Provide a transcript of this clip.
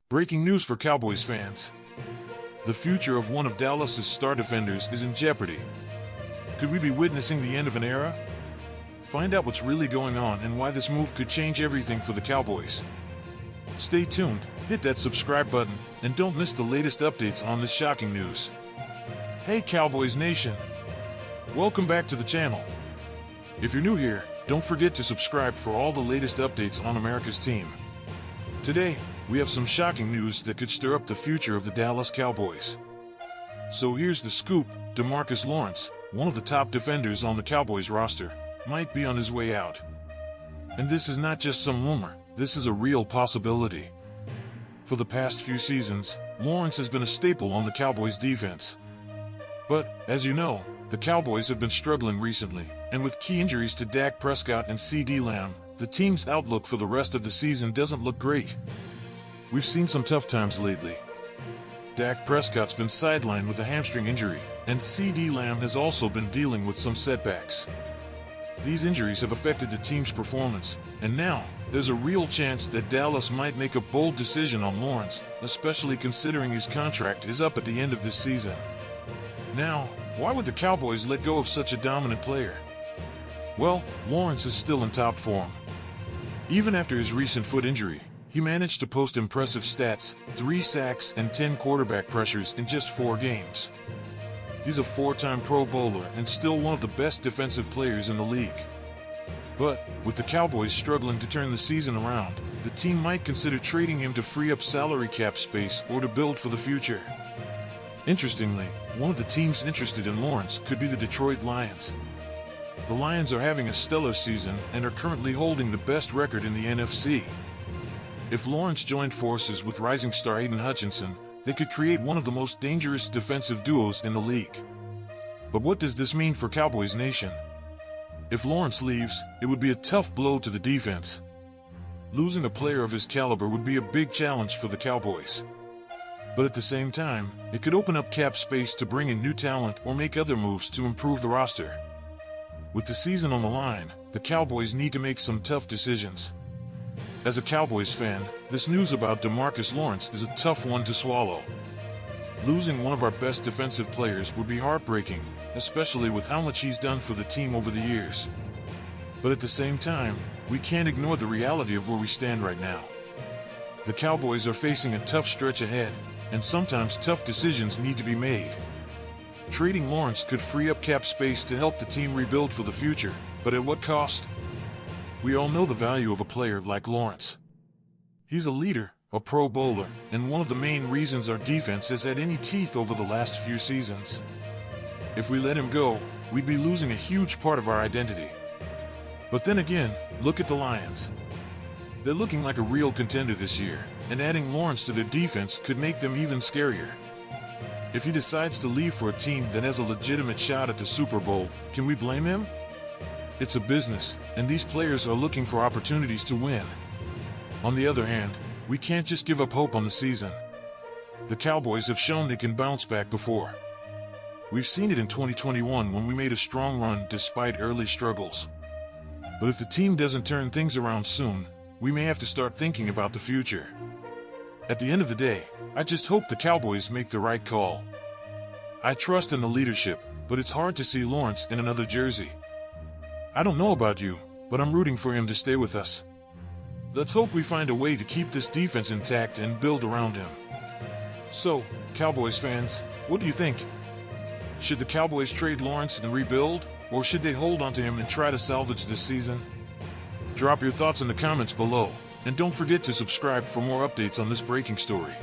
Breaking news for Cowboys fans. The future of one of Dallas's star defenders is in jeopardy. Could we be witnessing the end of an era? Find out what's really going on and why this move could change everything for the Cowboys. Stay tuned, hit that subscribe button, and don't miss the latest updates on this shocking news. Hey Cowboys Nation! Welcome back to the channel. If you're new here, don't forget to subscribe for all the latest updates on America's team. Today, we have some shocking news that could stir up the future of the Dallas Cowboys. So here's the scoop: DeMarcus Lawrence, one of the top defenders on the Cowboys roster, might be on his way out. And this is not just some rumor, this is a real possibility. For the past few seasons, Lawrence has been a staple on the Cowboys defense. But, as you know, the Cowboys have been struggling recently, and with key injuries to Dak Prescott and CeeDee Lamb, the team's outlook for the rest of the season doesn't look great. We've seen some tough times lately. Dak Prescott's been sidelined with a hamstring injury, and CeeDee Lamb has also been dealing with some setbacks. These injuries have affected the team's performance, and now, there's a real chance that Dallas might make a bold decision on Lawrence, especially considering his contract is up at the end of this season. Now, why would the Cowboys let go of such a dominant player? Well, Lawrence is still in top form. Even after his recent foot injury, he managed to post impressive stats: 3 sacks and 10 quarterback pressures in just 4 games. He's a 4-time Pro Bowler and still one of the best defensive players in the league. But, with the Cowboys struggling to turn the season around, the team might consider trading him to free up salary cap space or to build for the future. Interestingly, one of the teams interested in Lawrence could be the Detroit Lions. The Lions are having a stellar season and are currently holding the best record in the NFC. If Lawrence joined forces with rising star Aiden Hutchinson, they could create one of the most dangerous defensive duos in the league. But what does this mean for Cowboys Nation? If Lawrence leaves, it would be a tough blow to the defense. Losing a player of his caliber would be a big challenge for the Cowboys. But at the same time, it could open up cap space to bring in new talent or make other moves to improve the roster. With the season on the line, the Cowboys need to make some tough decisions. As a Cowboys fan, this news about DeMarcus Lawrence is a tough one to swallow. Losing one of our best defensive players would be heartbreaking, especially with how much he's done for the team over the years. But at the same time, we can't ignore the reality of where we stand right now. The Cowboys are facing a tough stretch ahead, and sometimes tough decisions need to be made. Trading Lawrence could free up cap space to help the team rebuild for the future, but at what cost? We all know the value of a player like Lawrence. He's a leader, a Pro Bowler, and one of the main reasons our defense has had any teeth over the last few seasons. If we let him go, we'd be losing a huge part of our identity. But then again, look at the Lions. They're looking like a real contender this year, and adding Lawrence to their defense could make them even scarier. If he decides to leave for a team that has a legitimate shot at the Super Bowl, can we blame him? It's a business, and these players are looking for opportunities to win. On the other hand, we can't just give up hope on the season. The Cowboys have shown they can bounce back before. We've seen it in 2021 when we made a strong run despite early struggles. But if the team doesn't turn things around soon, we may have to start thinking about the future. At the end of the day, I just hope the Cowboys make the right call. I trust in the leadership, but it's hard to see Lawrence in another jersey. I don't know about you, but I'm rooting for him to stay with us. Let's hope we find a way to keep this defense intact and build around him. So, Cowboys fans, what do you think? Should the Cowboys trade Lawrence and rebuild, or should they hold on to him and try to salvage this season? Drop your thoughts in the comments below, and don't forget to subscribe for more updates on this breaking story.